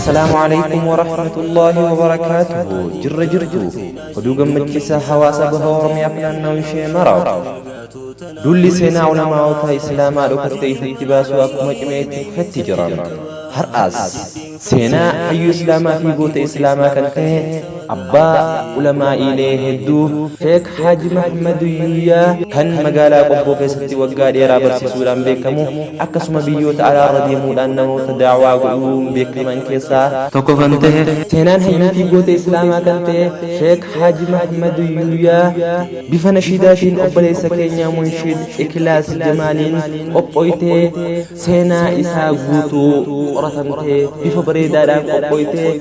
السلام عليكم ورحمة الله وبركاته. جرجرتو قدوغا مجلسة حواسة بهورمي أبنان نوشي مراو دولي سينا علماء إسلاما لكتي في اتباس وأكما جميعتي فتجران هرأس سينا حيو إسلاما في قوت إسلاما كنته أبا علماء إليه الدو شيخ حاج محمد يويا كان مقالا قبو كيستي وقال يرابر سيسولان بيكمو أكسما بيوت على رديمو لأنه تدعوا قلوم بيكمان كيسا توقفنته سينان حيو في قوت إسلاما كنته شيخ حاج محمد يويا بفنشيداتين أبلي سكينيا منشد إكلاس جمالين أبويته سينا إسا قوتو ورثمته بفبريدا دان أبويته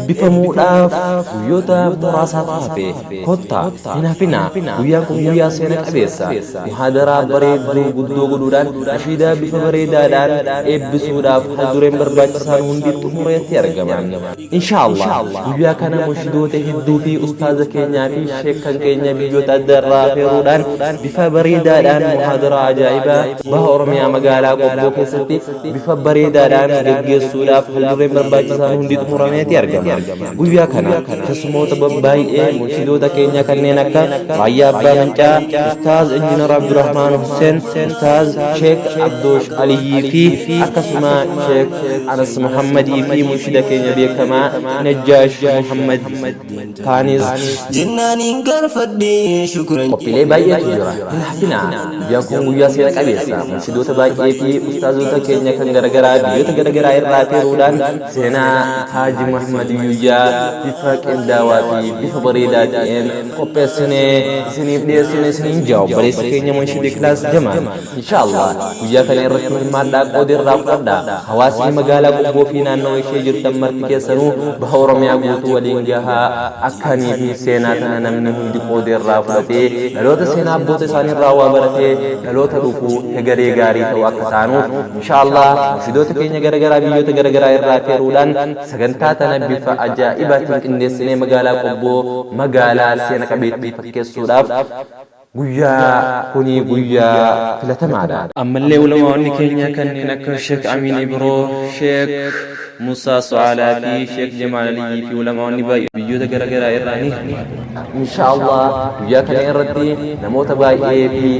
بفمولاف guyyoota muraasaaf hafe kotta hinafina guyyaan kun guyyaa seena qabeessa muhaadaraa bareedduu guddoo godhuudhaan nashiidaa bifa bareedaadhaan eebbisuudhaaf haaldureen barbaachisaan hundi xumureetti argaman inshaallah guyyaa kana munshidoota hedduu fi ustaaza keenyaa fi sheekkan keenya biyyoota adda irraa affeeruudhaan bifa bareedaadhaan muhaadaraa ajaa'ibaa baha oromiyaa magaalaa qobboo keessatti bifa bareedaadhaan gaggeessuudhaaf haaldureen barbaachisaan hundi xumurameetti argaman guyyaa kana كسموت بباي مرشدوتا كينيا كنينكا رايا أبا منجا أستاذ إنجنر عبد الرحمن حسين أستاذ شيخ عبدوش علي في أكسما شيخ أنس محمد في مرشد كينيا بيكما نجاش محمد كانيز جناني كرفدي شكرا وبيلي باي تجرا هنا بيانكم ويا سيرك أبيسا مرشدوتا باي في أستاذوتا كينيا كنغرغرا بيوتا غرغرا إراتي رودان سينا حاج محمد يويا بفاك إنداواتي بفبريداتين قبل سنة سنين جاوب بريس كينيا منشد كلاس جمال إن شاء الله وياك نرتب المادة قدر رافضا حواسي مقالة قبو فينا نوشي جرتم مرتكي سنو بحورم يقوتو ولينجاها أكاني في سيناتنا نمنهم دي قدر رافضتي للوت سينا بوت ساني الراوة برتي للوت روكو هگري غاري تواكتانو إن شاء الله مشدوت كينيا غرغرا بيوت غرغرا إراتي رودان سغنتاتنا بفا أجائبات إندي سيني مقالة قبو مقالة سينا كبيت بفكسوداف guyyaa kuni guyyaa filatamaadha ammallee ulamaawwan keenya kanneen akka Sheekh Amin Ibro Sheekh Musa Su'ala fi Sheekh Jamal Ali fi ulamaawwan biyyoota garaagaraa irraani inshallah guyyaa kana irratti namoota baay'ee fi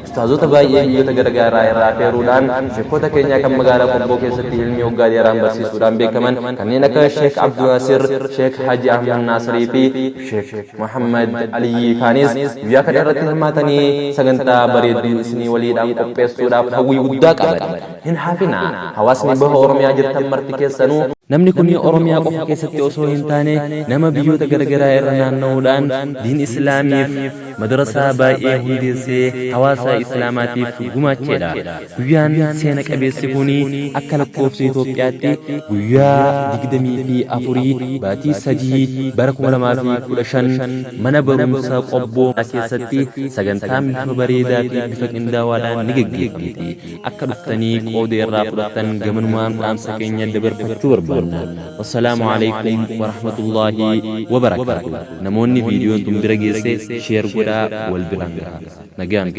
ustaazota baay'ee biyyoota garaagaraa irraa affeeruudhaan sheekota keenya kan magaalaa Qobboo keessatti ilmi waggaa dheeraan barsiisuudhaan beekaman kanneen akka Sheekh Abdul Nasir Sheekh Haji Ahmad Nasri fi Sheekh Muhammad Ali Khanis guyyaa kana irratti matani saganta bareedduu isinii waliidhaan qopheessuudhaaf hawwii guddaa qaban hin hafina hawaasni baha oromiyaa jirtan marti keessanuu namni kun oromiyaa qofa keessatti osoo hin taane nama biyyoota garaagaraa irra naanna'uudhaan diin islaamiif madrasaa baay'ee hundeessee hawaasa islaamaatiif gumaacheedha guyyaan seena qabeessi kuni akka lakkoofsa Itoophiyaatti guyyaa 24 baatii 3 bara 2015 mana barumsa Qobboo keessatti sagantaan bifa bareedaa fi bifa qindaawaadhaan ni gaggeeffamti akka dhuftanii qooda irraa fudhattan gamanumaan dhaamsa keenya dabarfachuu barbaanna wasalaamu alaykum warahmatullaahi wabarakaatuh namoonni viidiyoon tun bira geesse sheer godhaa wal biraan gahaa nagaan